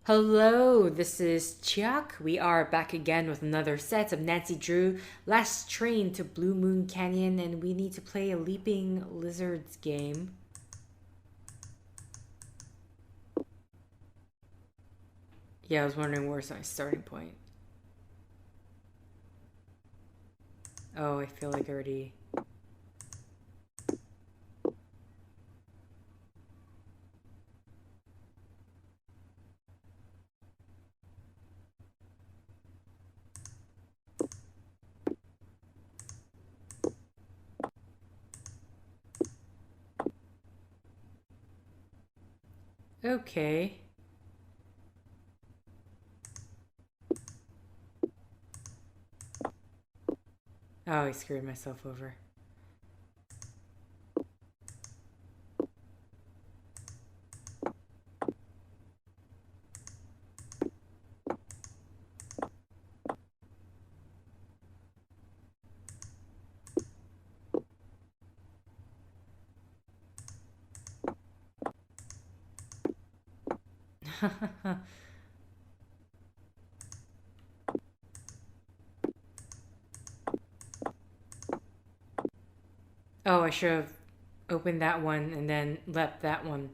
Hello, this is Chiak. We are back again with another set of Nancy Drew Last Train to Blue Moon Canyon, and we need to play a Leaping Lizards game. Yeah, I was wondering where's my starting point. Oh, I feel like I already... Okay. Oh, I screwed myself over. Oh, I should have opened that one and then left that one.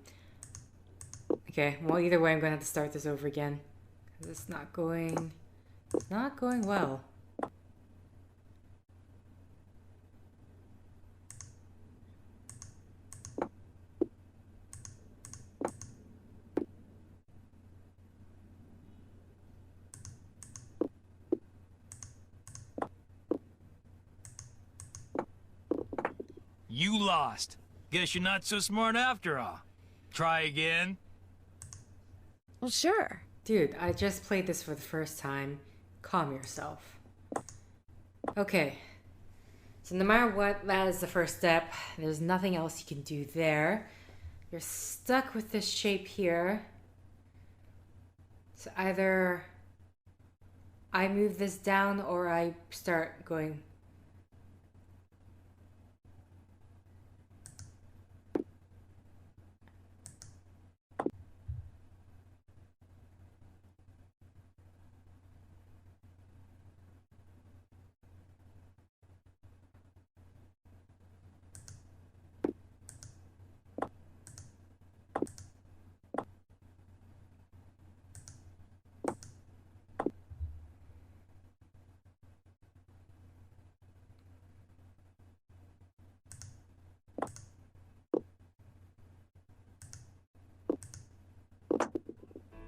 Okay, well either way I'm going to have to start this over again. It's not going... It's not going well. You lost. Guess you're not so smart after all. Try again. Well, sure. Dude, I just played this for the first time. Calm yourself. Okay. So no matter what, that is the first step. There's nothing else you can do there. You're stuck with this shape here. So either I move this down or I start going...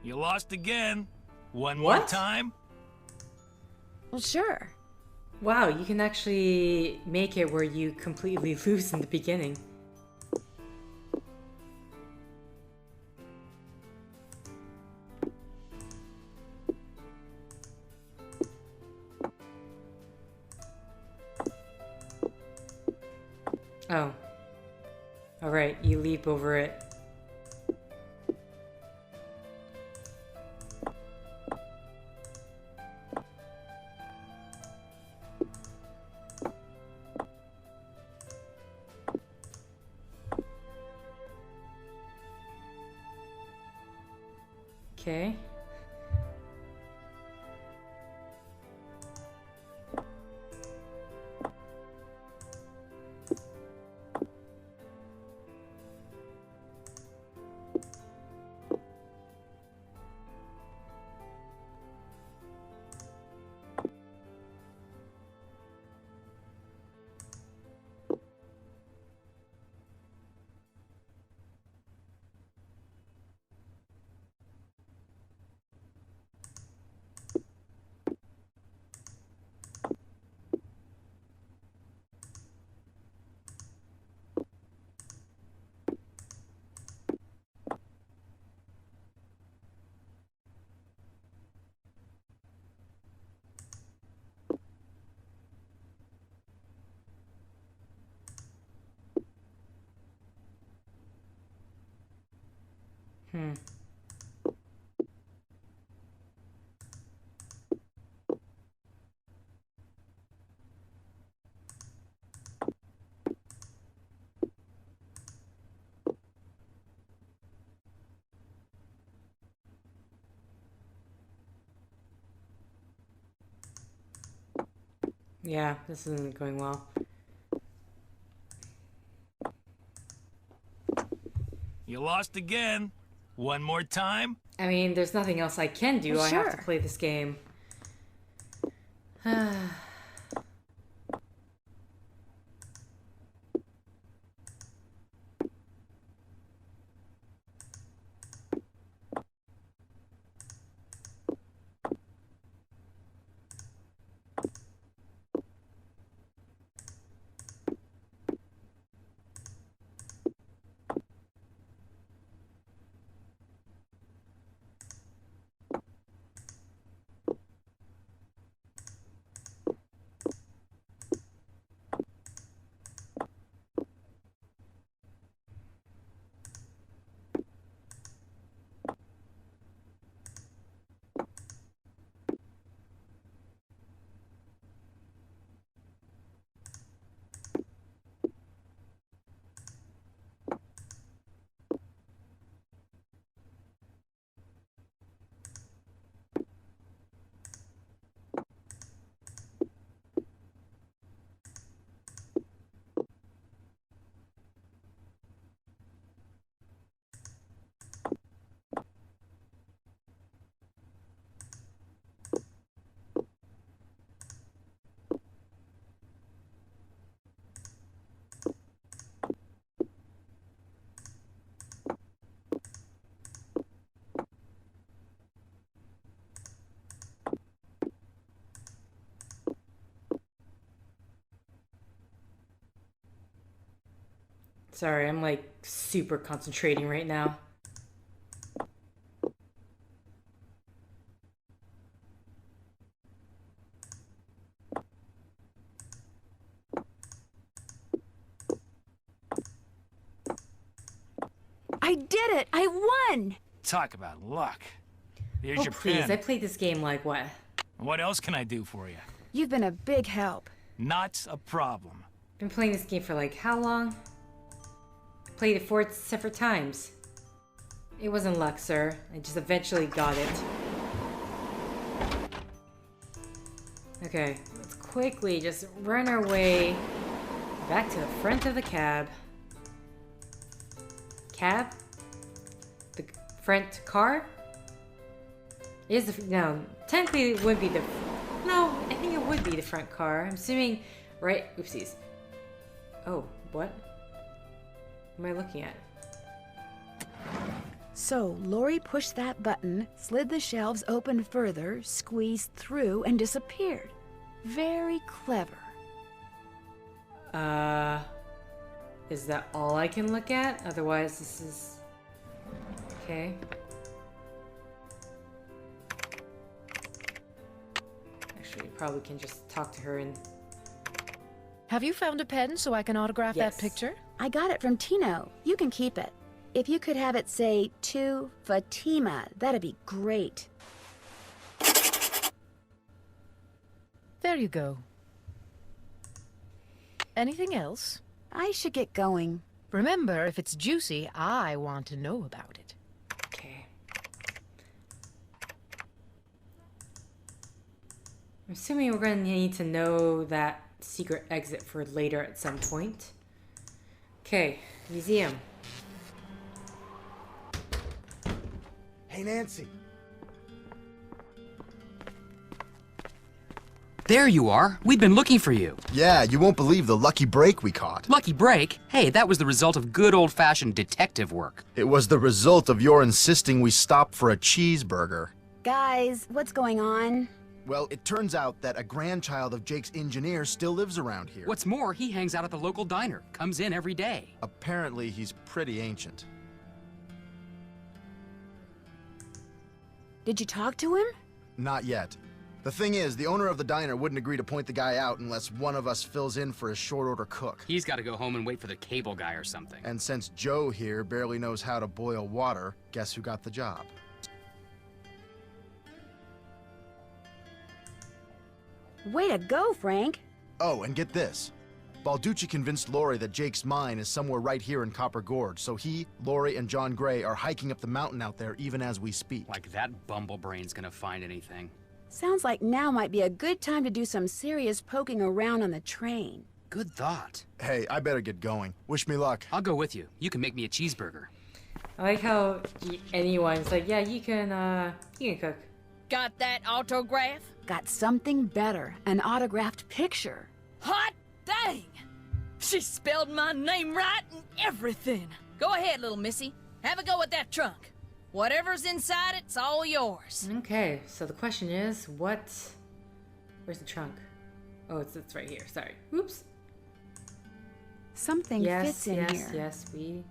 You lost again. One more What? time. Well, sure. Wow, you can actually make it where you completely lose in the beginning. Oh. Alright, you leap over it. Okay. Hmm. Yeah, this isn't going well. You lost again. One more time? I mean, there's nothing else I can do. Well, I have sure. to play this game. Sorry, I'm like super concentrating right now. I did it! I won! Talk about luck. Here's Oh, your please. pen. I played this game like what? What else can I do for you? You've been a big help. Not a problem. Been playing this game for like how long? Played it 4 separate times. It wasn't luck, sir. I just eventually got it. Okay, let's quickly just run our way back to the front of the cab. Cab? The front car? Is the no? Technically, it would be the. No, I think it would be the front car. I'm assuming, right? Oopsies. Oh, what? What am I looking at? So, Lori pushed that button, slid the shelves open further, squeezed through, and disappeared. Very clever. Is that all I can look at? Otherwise, this is... Okay. Actually, you probably can just talk to her and... Have you found a pen so I can autograph Yes. that picture? I got it from Tino. You can keep it. If you could have it say, to Fatima, that'd be great. There you go. Anything else? I should get going. Remember, if it's juicy, I want to know about it. Okay. I'm assuming we're going to need to know that secret exit for later at some point. Okay, museum. Hey, Nancy. There you are. We've been looking for you. Yeah, you won't believe the lucky break we caught. Lucky break? Hey, that was the result of good old-fashioned detective work. It was the result of your insisting we stop for a cheeseburger. Guys, what's going on? Well, it turns out that a grandchild of Jake's engineer still lives around here. What's more, he hangs out at the local diner. Comes in every day. Apparently, he's pretty ancient. Did you talk to him? Not yet. The thing is, the owner of the diner wouldn't agree to point the guy out unless one of us fills in for his short-order cook. He's got to go home and wait for the cable guy or something. And since Joe here barely knows how to boil water, guess who got the job? Way to go, Frank. Oh, and get this. Balducci convinced Lori that Jake's mine is somewhere right here in Copper Gorge, so he, Lori, and John Gray are hiking up the mountain out there even as we speak. Like that bumblebrain's gonna find anything. Sounds like now might be a good time to do some serious poking around on the train. Good thought. Hey, I better get going. Wish me luck. I'll go with you. You can make me a cheeseburger. I like how anyone's like, yeah, you can cook. Got that autograph? Got something better, an autographed picture. Hot dang! She spelled my name right and everything. Go ahead, little missy. Have a go at that trunk. Whatever's inside it's all yours. Okay, so the question is, where's the trunk? Oh, it's right here. Sorry. Oops. Something fits in here. Yes, we...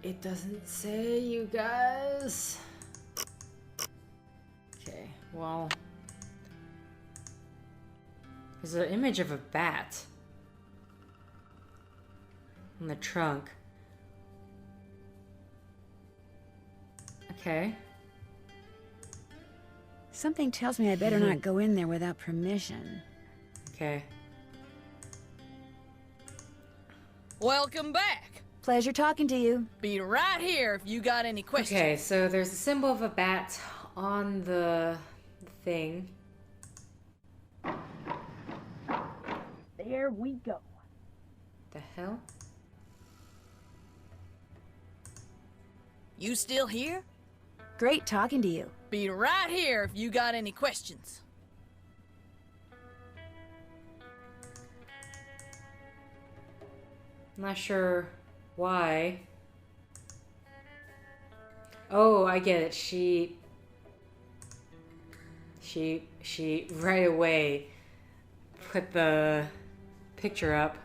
It doesn't say, you guys. Okay, well... There's an image of a bat on the trunk. Okay. Something tells me I better not go in there without permission. Okay. Welcome back. Pleasure talking to you. Be right here if you got any questions. Okay, so there's a symbol of a bat on the thing. There we go. The hell? You still here? Great talking to you. Be right here if you got any questions. I'm not sure why. Oh, I get it. She right away put the picture up.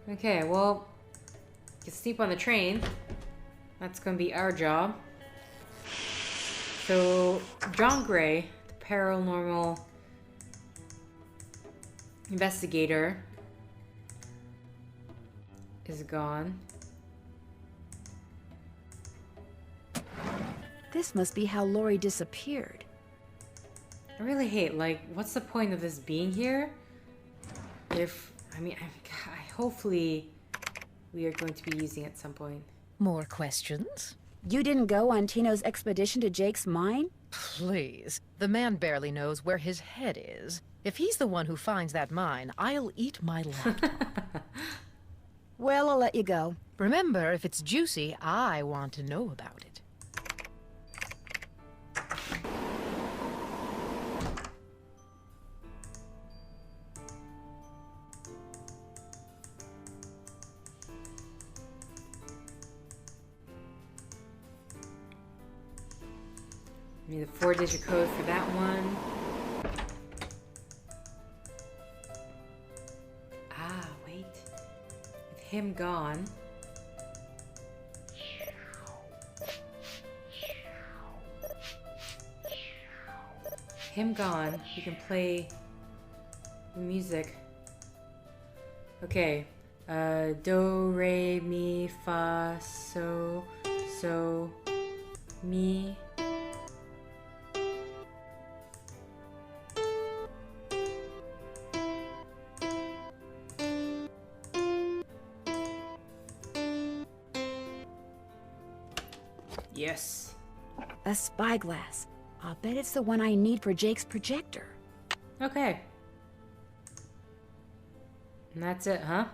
Okay, well, you can sleep on the train. That's gonna be our job. So, John Gray, the paranormal investigator, is gone. This must be how Lori disappeared. I really hate, like, what's the point of this being here? Hopefully we are going to be using it at some point. More questions? You didn't go on Tino's expedition to Jake's mine? Please. The man barely knows where his head is. If he's the one who finds that mine, I'll eat my laptop. Well, I'll let you go. Remember, if it's juicy, I want to know about it. Need the 4-digit code for that one. Ah, wait. With him gone. You can play the music. Okay. Do, re, mi, fa, so, mi. Yes. A spyglass. I'll bet it's the one I need for Jake's projector. Okay. And that's it, huh?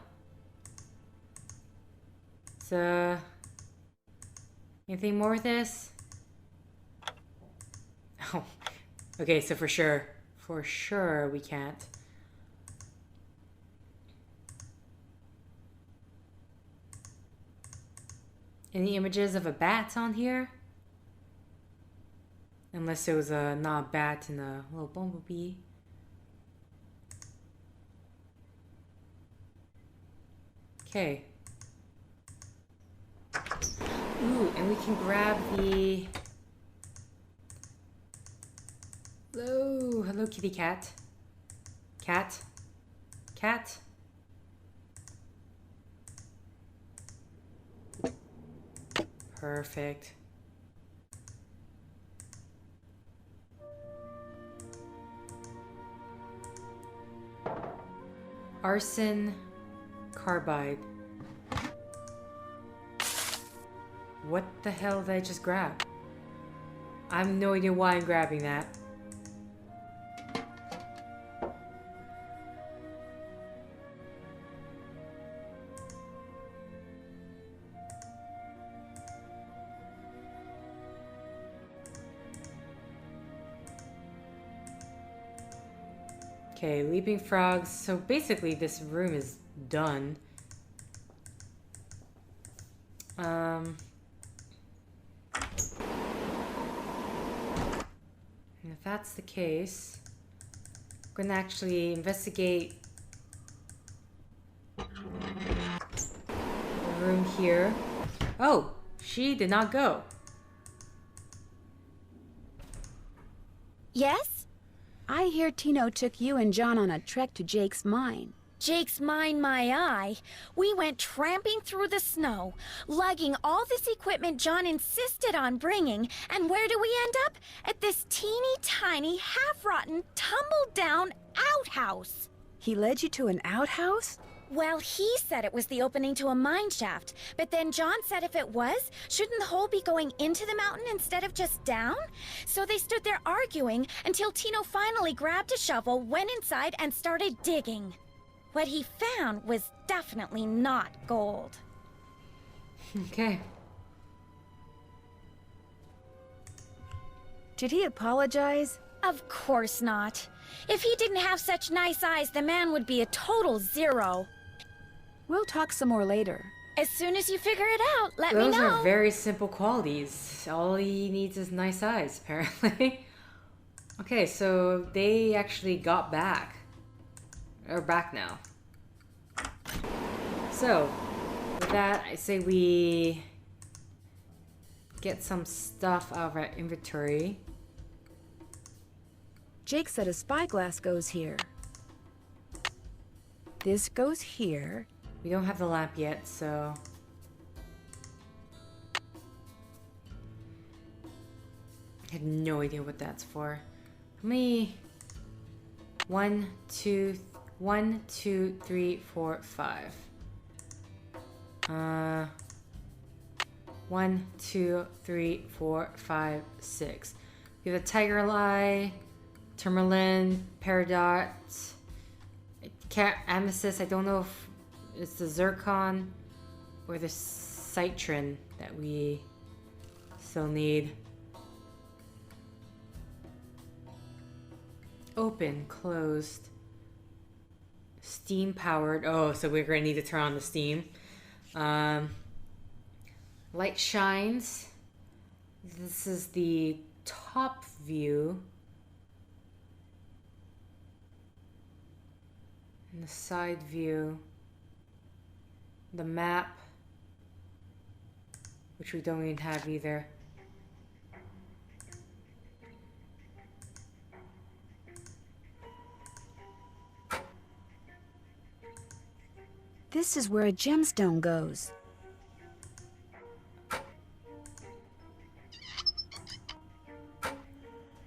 So, anything more with this? Oh, okay, so for sure we can't. Any images of a bat on here? Unless it was not a bat and a little bumblebee. Okay. Ooh, and we can grab the... Hello kitty cat. Cat. Perfect. Arson carbide. What the hell did I just grab? I have no idea why I'm grabbing that. Okay, leaping frogs. So basically this room is done. And if that's the case, I'm gonna actually investigate the room here. Oh, she did not go. Yes? I hear Tino took you and John on a trek to Jake's mine. Jake's mine, my eye. We went tramping through the snow, lugging all this equipment John insisted on bringing, and where do we end up? At this teeny tiny, half-rotten, tumble-down outhouse. He led you to an outhouse? Well, he said it was the opening to a mine shaft, but then John said if it was, shouldn't the hole be going into the mountain instead of just down? So they stood there arguing until Tino finally grabbed a shovel, went inside, and started digging. What he found was definitely not gold. Okay. Did he apologize? Of course not. If he didn't have such nice eyes, the man would be a total zero. We'll talk some more later. As soon as you figure it out, let me know. Those are very simple qualities. All he needs is nice eyes, apparently. Okay, so they actually got back. Or back now. So, with that, I say we get some stuff out of our inventory. Jake said a spyglass goes here. This goes here. We don't have the lamp yet, so... I have no idea what that's for. How many... 1, 2, 3, 4, 5. 1, 2, 3, 4, 5, 6. We have a tiger eye, tourmaline, peridot, amethyst. I don't know if it's the zircon or the citron that we still need. Open, closed, steam powered. Oh, so we're gonna need to turn on the steam. Light shines. This is the top view. And the side view. The map, which we don't even have either. This is where a gemstone goes.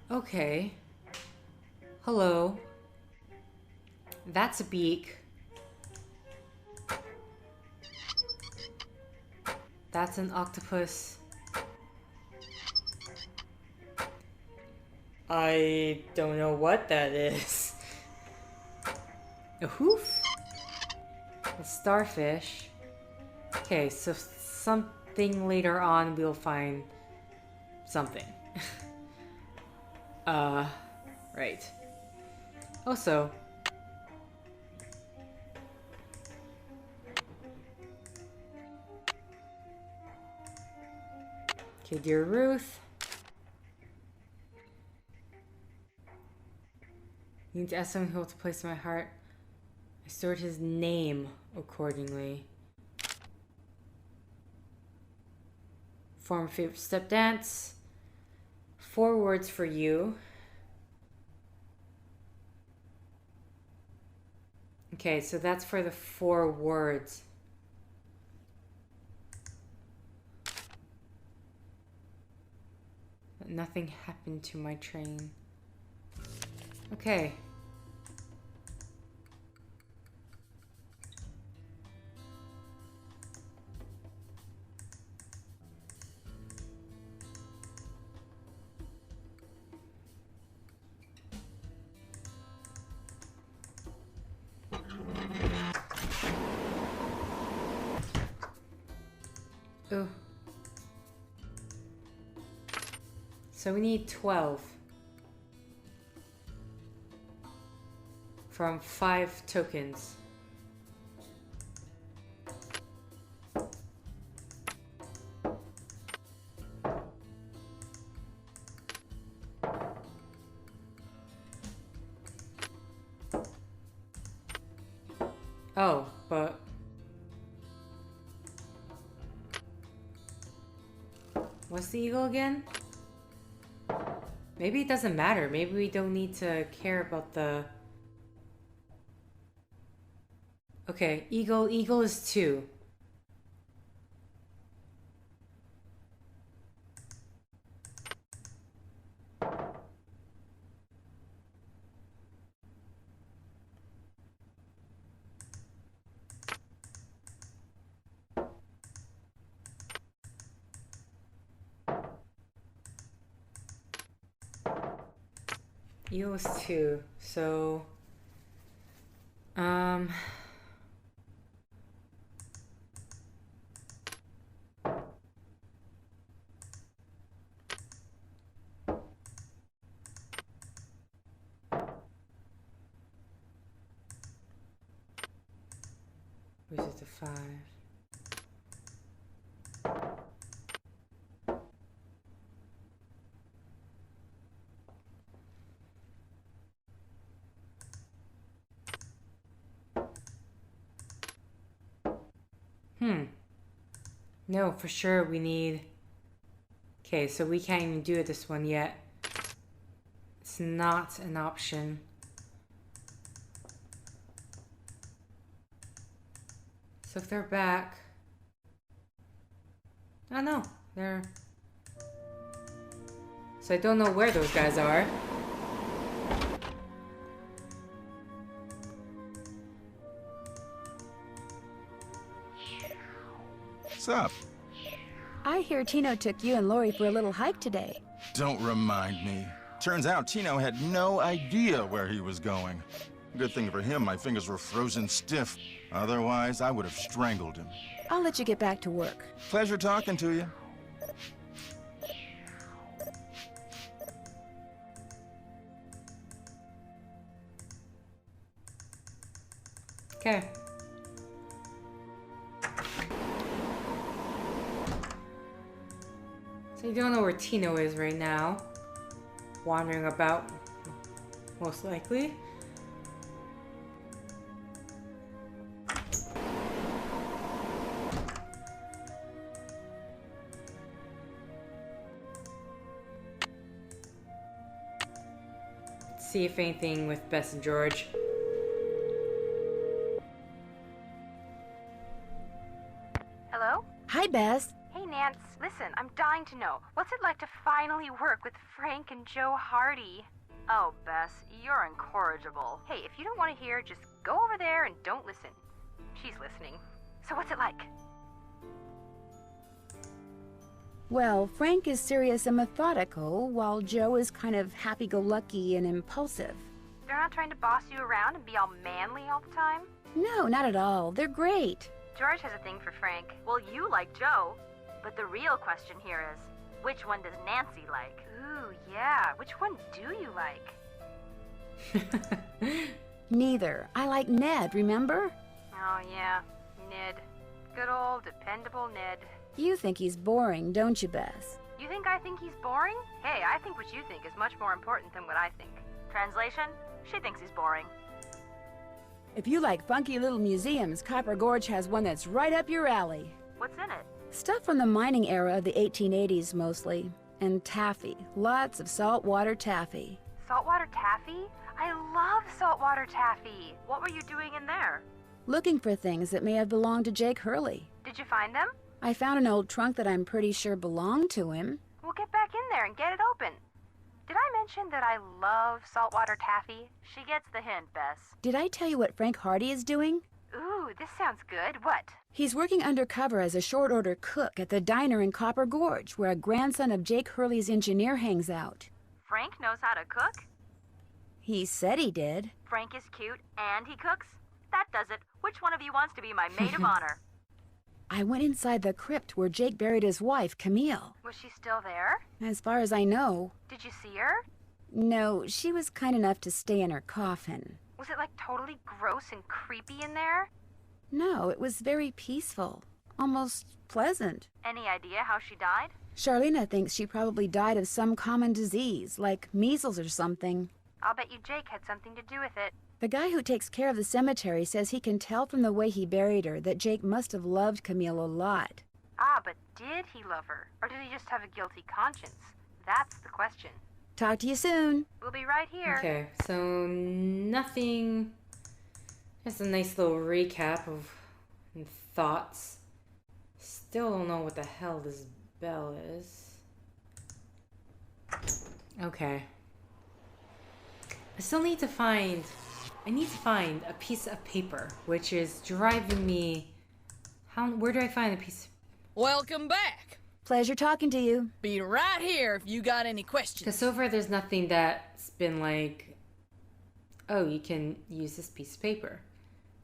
Okay. Hello. That's a beak. That's an octopus. I don't know what that is. A hoof? A starfish. Okay, so something later on we'll find something. Right. Also, okay, dear Ruth. You need to ask someone who holds a place in my heart. I stored his name accordingly. Form favorite step dance. 4 words for you. Okay, so that's for the 4 words. But nothing happened to my train. Okay. Oh. So we need 12. From 5 tokens. Oh, but... What's the eagle again? Maybe it doesn't matter. Maybe we don't need to care about the... Okay, eagle is 2. Eagle is 2, so... Which is the 5. No, for sure we need... Okay, so we can't even do this one yet. It's not an option. So if they're back... Oh no, they're... So I don't know where those guys are. What's up? I hear Tino took you and Lori for a little hike today. Don't remind me. Turns out Tino had no idea where he was going. Good thing for him, my fingers were frozen stiff. Otherwise, I would have strangled him. I'll let you get back to work. Pleasure talking to you. Okay. So you don't know where Tino is right now. Wandering about, most likely. Let's see if anything with Bess and George. Hello? Hi, Bess. Hey, Nance. Listen, I'm dying to know. What's it like to finally work with Frank and Joe Hardy? Oh, Bess, you're incorrigible. Hey, if you don't want to hear, just go over there and don't listen. She's listening. So what's it like? Well, Frank is serious and methodical, while Joe is kind of happy-go-lucky and impulsive. They're not trying to boss you around and be all manly all the time? No, not at all. They're great. George has a thing for Frank. Well, you like Joe. But the real question here is, which one does Nancy like? Ooh, yeah. Which one do you like? Neither. I like Ned, remember? Oh, yeah. Ned. Good old, dependable Ned. You think he's boring, don't you, Bess? You think I think he's boring? Hey, I think what you think is much more important than what I think. Translation? She thinks he's boring. If you like funky little museums, Copper Gorge has one that's right up your alley. What's in it? Stuff from the mining era of the 1880s, mostly. And taffy. Lots of saltwater taffy. Saltwater taffy? I love saltwater taffy. What were you doing in there? Looking for things that may have belonged to Jake Hurley. Did you find them? I found an old trunk that I'm pretty sure belonged to him. Well, get back in there and get it open. Did I mention that I love saltwater taffy? She gets the hint, Bess. Did I tell you what Frank Hardy is doing? Ooh, this sounds good. What? He's working undercover as a short-order cook at the diner in Copper Gorge, where a grandson of Jake Hurley's engineer hangs out. Frank knows how to cook? He said he did. Frank is cute and he cooks? That does it. Which one of you wants to be my maid of honor? I went inside the crypt where Jake buried his wife, Camille. Was she still there? As far as I know. Did you see her? No, she was kind enough to stay in her coffin. Was it like totally gross and creepy in there? No, it was very peaceful. Almost pleasant. Any idea how she died? Charlena thinks she probably died of some common disease, like measles or something. I'll bet you Jake had something to do with it. The guy who takes care of the cemetery says he can tell from the way he buried her that Jake must have loved Camille a lot. Ah, but did he love her? Or did he just have a guilty conscience? That's the question. Talk to you soon. We'll be right here. Okay, so nothing. Just a nice little recap of thoughts. Still don't know what the hell this bell is. Okay. I still need to find... I need to find a piece of paper, which is driving me... Where do I find a piece of... Welcome back. Pleasure talking to you. Be right here if you got any questions. Because so far there's nothing that's been like... Oh, you can use this piece of paper.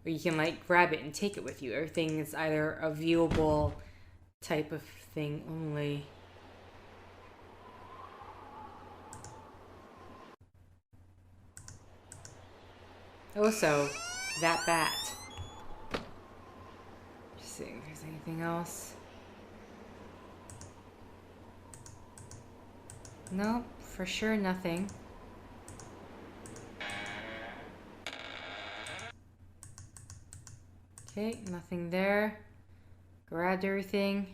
Or you can like grab it and take it with you. Everything is either a viewable type of thing only. Also, that bat. Just seeing if there's anything else. Nope, for sure nothing. Okay, nothing there. Grabbed everything.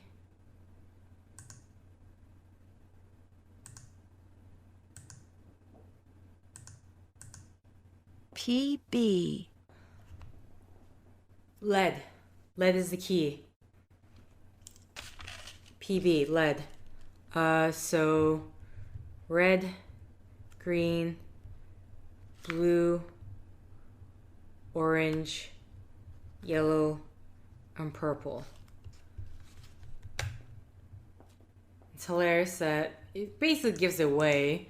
PB. Lead. Lead is the key. PB, lead. So red, green, blue, orange, yellow, and purple. It's hilarious that it basically gives away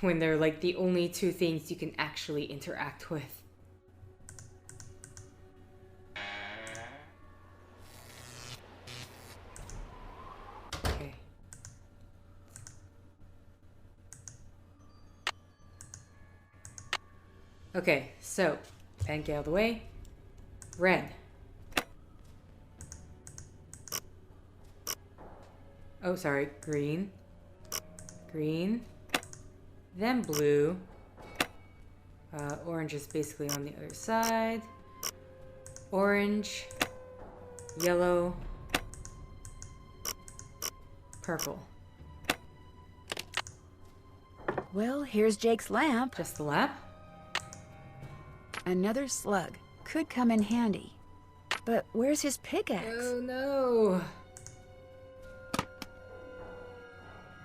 when they're like the only two things you can actually interact with. Okay. Okay, so pancake out of the way. Red. Oh, sorry, green. Green. Then blue. Orange is basically on the other side. Orange. Yellow. Purple. Well, here's Jake's lamp. Just the lamp? Another slug. Could come in handy. But where's his pickaxe? Oh no.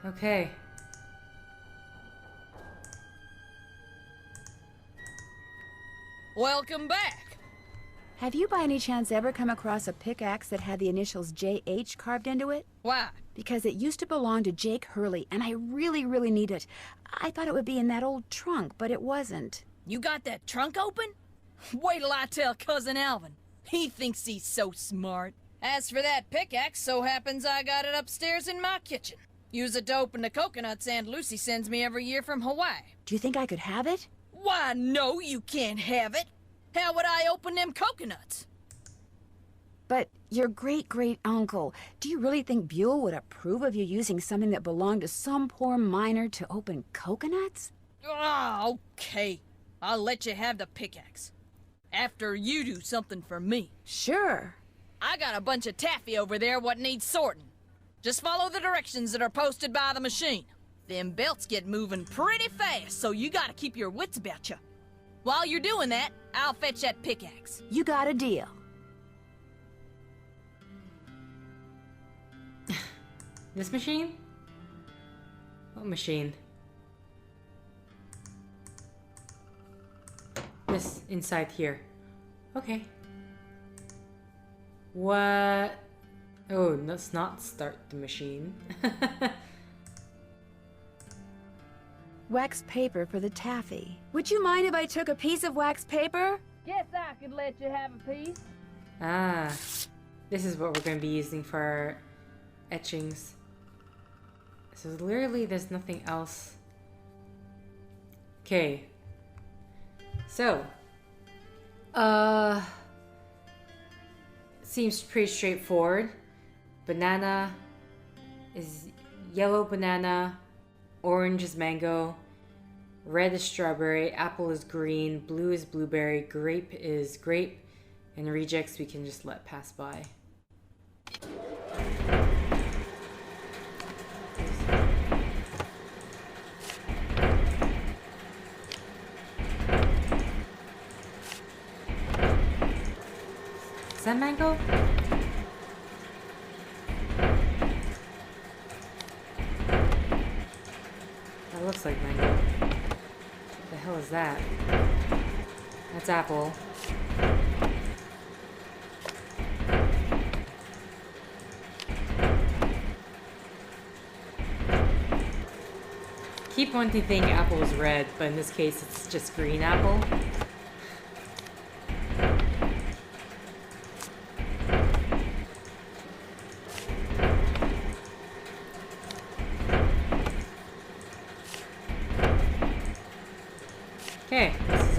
Okay. Welcome back. Have you by any chance ever come across a pickaxe that had the initials JH carved into it? Why? Because it used to belong to Jake Hurley, and I really, really need it. I thought it would be in that old trunk, but it wasn't. You got that trunk open? Wait till I tell Cousin Alvin. He thinks he's so smart. As for that pickaxe, so happens I got it upstairs in my kitchen. Use it to open the coconuts Aunt Lucy sends me every year from Hawaii. Do you think I could have it? Why, no, you can't have it. How would I open them coconuts? But your great-great-uncle, do you really think Buell would approve of you using something that belonged to some poor miner to open coconuts? Oh, okay. I'll let you have the pickaxe. After you do something for me. Sure. I got a bunch of taffy over there what needs sorting. Just follow the directions that are posted by the machine. Them belts get moving pretty fast, so you gotta keep your wits about you. While you're doing that, I'll fetch that pickaxe. You got a deal. This machine? What machine? This inside here. Okay. What? Oh, let's not start the machine. Wax paper for the taffy. Would you mind if I took a piece of wax paper? Guess I could let you have a piece. Ah. This is what we're going to be using for our etchings. So literally there's nothing else. Okay. So. Seems pretty straightforward. Banana is yellow banana. Orange is mango. Red is strawberry. Apple is green. Blue is blueberry. Grape is grape. And rejects we can just let pass by. Is that mango? That looks like mango. What the hell is that? That's apple. Keep wanting to think apple is red, but in this case it's just green apple. Okay, this is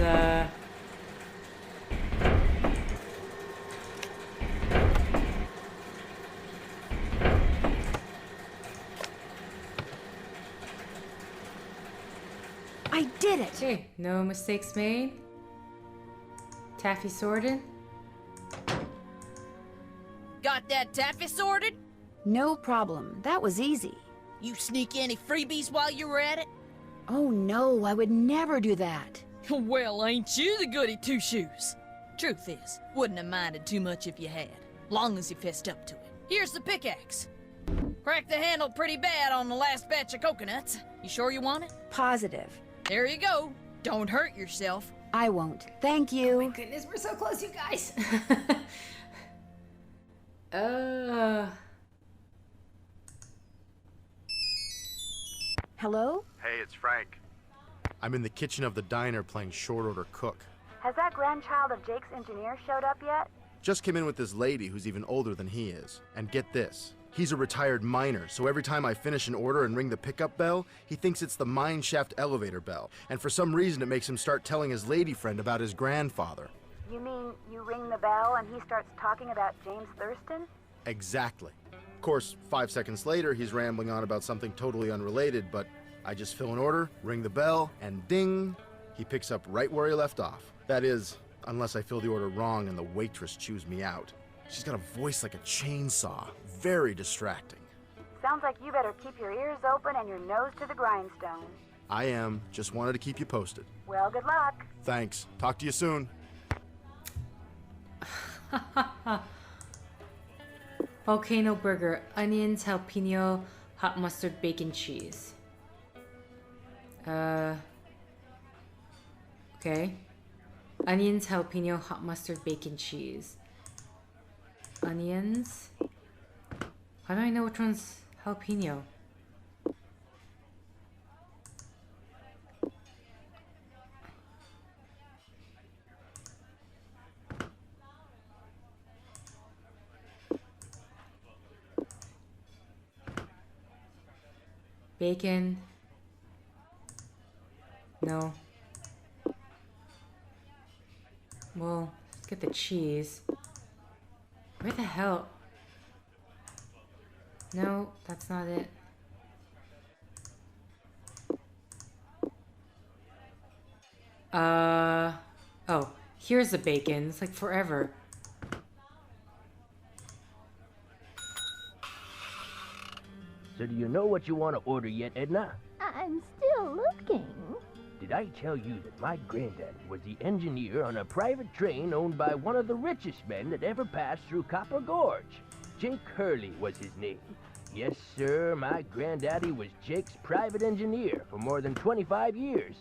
I did it! okay, no mistakes made. Taffy sorted. Got that Taffy sorted? No problem. That was easy. You sneak any freebies while you were at it? Oh no, I would never do that. Well, ain't you the goody two-shoes? Truth is, wouldn't have minded too much if you had, long as you fessed up to it. Here's the pickaxe. Cracked the handle pretty bad on the last batch of coconuts. You sure you want it? Positive. There you go. Don't hurt yourself. I won't. Thank you. Oh my goodness, we're so close, you guys. Hello? Hey, it's Frank. I'm in the kitchen of the diner playing short order cook. Has that grandchild of Jake's engineer showed up yet? Just came in with this lady who's even older than he is. And get this, he's a retired miner, so every time I finish an order and ring the pickup bell, he thinks it's the mine shaft elevator bell. And for some reason it makes him start telling his lady friend about his grandfather. You mean you ring the bell and he starts talking about James Thurston? Exactly. Of course, 5 seconds later, he's rambling on about something totally unrelated, but I just fill an order, ring the bell, and ding, he picks up right where he left off. That is, unless I fill the order wrong and the waitress chews me out. She's got a voice like a chainsaw. Very distracting. Sounds like you better keep your ears open and your nose to the grindstone. I am. Just wanted to keep you posted. Well, good luck. Thanks. Talk to you soon. Volcano burger, onions, jalapeno, hot mustard, bacon, cheese. Okay. Onions, jalapeno, hot mustard, bacon, cheese. Onions. How do I know which one's jalapeno? Bacon. No. Well, let's get the cheese. Where the hell? No, that's not it. Oh, here's the bacon. It's like forever. So do you know what you want to order yet, Edna? I'm still looking. Did I tell you that my granddad was the engineer on a private train owned by one of the richest men that ever passed through Copper Gorge? Jake Hurley was his name. Yes, sir, my granddaddy was Jake's private engineer for more than 25 years.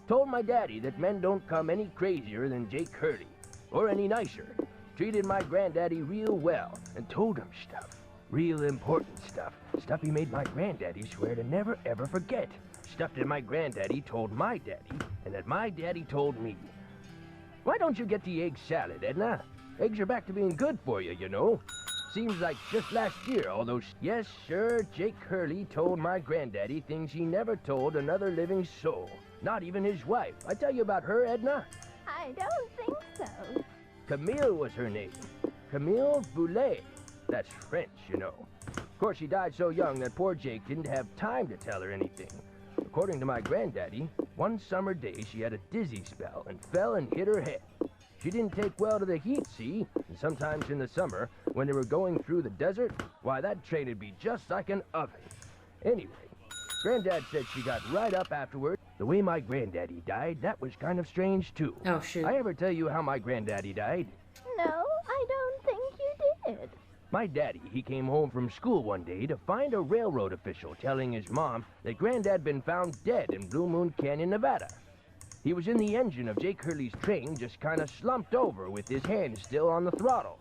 Told my daddy that men don't come any crazier than Jake Hurley, or any nicer. Treated my granddaddy real well, and told him stuff. Real important stuff. Stuff he made my granddaddy swear to never ever forget. Stuff that my granddaddy told my daddy, and that my daddy told me. Why don't you get the egg salad, Edna? Eggs are back to being good for you, you know. Seems like just last year, all those... Yes, sir, Jake Hurley told my granddaddy things he never told another living soul. Not even his wife. I tell you about her, Edna? I don't think so. Camille was her name. Camille Boulet. That's French, you know. Of course, she died so young that poor Jake didn't have time to tell her anything. According to my granddaddy, one summer day she had a dizzy spell and fell and hit her head. She didn't take well to the heat, see? And sometimes in the summer, when they were going through the desert, why, that train'd be just like an oven. Anyway, Granddad said she got right up afterward. The way my granddaddy died, that was kind of strange, too. Oh, shoot. I ever tell you how my granddaddy died? No, I don't think you did. My daddy, he came home from school one day to find a railroad official telling his mom that Granddad been found dead in Blue Moon Canyon, Nevada. He was in the engine of Jake Hurley's train, just kind of slumped over with his hand still on the throttle.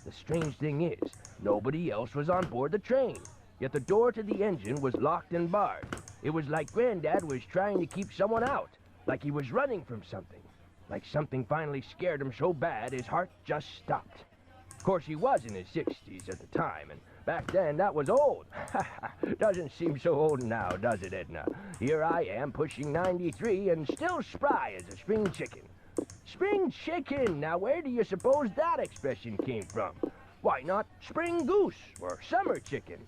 The strange thing is, nobody else was on board the train, yet the door to the engine was locked and barred. It was like Granddad was trying to keep someone out, like he was running from something, like something finally scared him so bad his heart just stopped. Of course, he was in his 60s at the time, and back then that was old. Doesn't seem so old now, does it, Edna? Here I am, pushing 93, and still spry as a spring chicken. Spring chicken! Now where do you suppose that expression came from? Why not spring goose or summer chicken?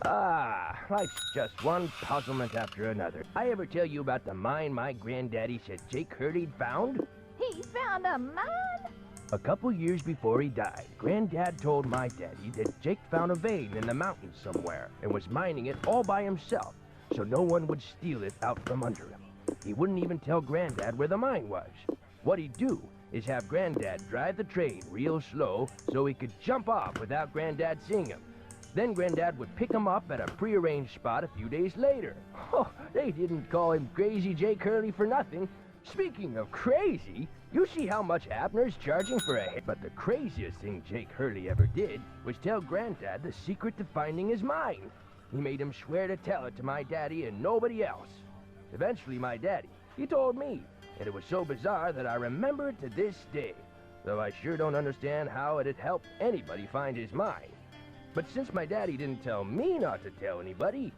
Ah, life's just one puzzlement after another. I ever tell you about the mine my granddaddy said Jake Hurley'd found? He found a mine? A couple years before he died, Granddad told my daddy that Jake found a vein in the mountains somewhere and was mining it all by himself, so no one would steal it out from under him. He wouldn't even tell Granddad where the mine was. What he'd do is have Granddad drive the train real slow so he could jump off without Granddad seeing him. Then Granddad would pick him up at a prearranged spot a few days later. Oh, they didn't call him Crazy Jake Hurley for nothing. Speaking of crazy, you see how much Abner's charging for a hit. But the craziest thing Jake Hurley ever did was tell Granddad the secret to finding his mine. He made him swear to tell it to my daddy and nobody else. Eventually, my daddy, he told me, and it was so bizarre that I remember it to this day, though I sure don't understand how it'd help anybody find his mine. But since my daddy didn't tell me not to tell anybody,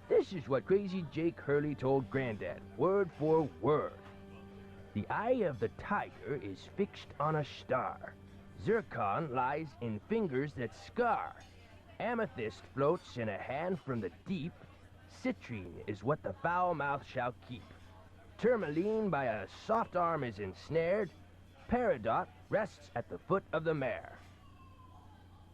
this is what Crazy Jake Hurley told Granddad, word for word. The eye of the tiger is fixed on a star. Zircon lies in fingers that scar. Amethyst floats in a hand from the deep. Citrine is what the foul mouth shall keep. Tourmaline by a soft arm is ensnared. Peridot rests at the foot of the mare.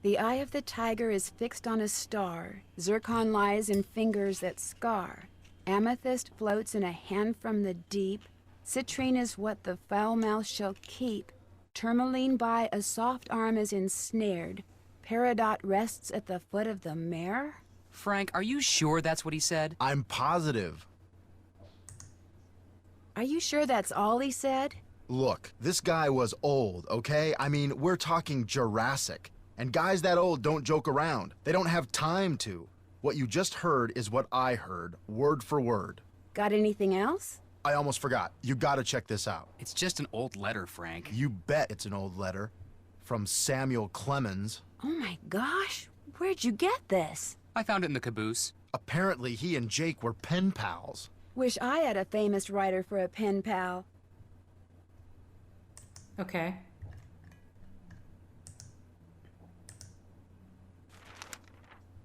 The eye of the tiger is fixed on a star. Zircon lies in fingers that scar. Amethyst floats in a hand from the deep. Citrine is what the foul mouth shall keep. Tourmaline by a soft arm is ensnared. Peridot rests at the foot of the mare? Frank, are you sure that's what he said? I'm positive. Are you sure that's all he said? Look, this guy was old, okay? I mean, we're talking Jurassic. And guys that old don't joke around. They don't have time to. What you just heard is what I heard, word for word. Got anything else? I almost forgot. You gotta check this out. It's just an old letter, Frank. You bet it's an old letter. From Samuel Clemens. Oh my gosh, where'd you get this? I found it in the caboose. Apparently he and Jake were pen pals. Wish I had a famous writer for a pen pal. Okay.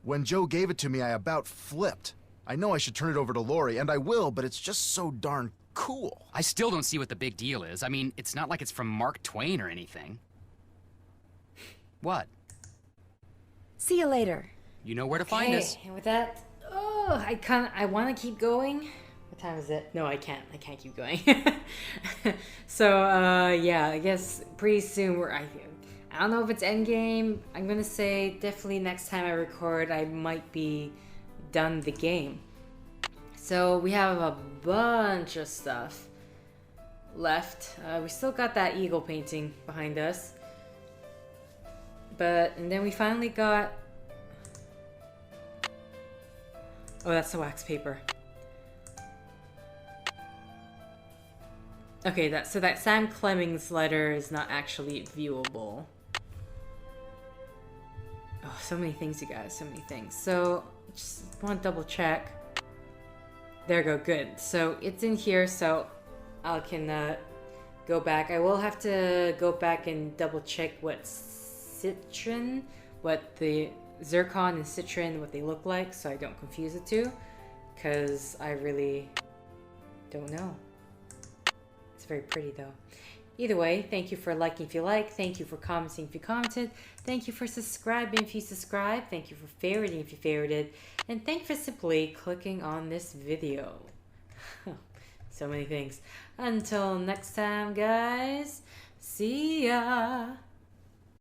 When Joe gave it to me, I about flipped. I know I should turn it over to Lori, and I will, but it's just so darn cool. I still don't see what the big deal is. I mean, it's not like it's from Mark Twain or anything. What? See you later. You know where to find us. And with that, I want to keep going. What time is it? No, I can't. I can't keep going. So, yeah, I guess pretty soon I don't know if it's endgame. I'm gonna say definitely next time I record, I might be done the game. So we have a bunch of stuff left. We still got that eagle painting behind us. And then we finally got... Oh, that's the wax paper. Okay, so that Sam Clemens letter is not actually viewable. Oh, so many things, you guys, so many things. So, just want to double check. There we go, good. So, it's in here, so I can go back. I will have to go back and double check what citron, what the zircon and citron, what they look like, so I don't confuse the two, because I really don't know. It's very pretty, though. Either way, thank you for liking if you like. Thank you for commenting if you commented. Thank you for subscribing if you subscribed. Thank you for favoriting if you favorited. And thank you for simply clicking on this video. So many things. Until next time, guys. See ya.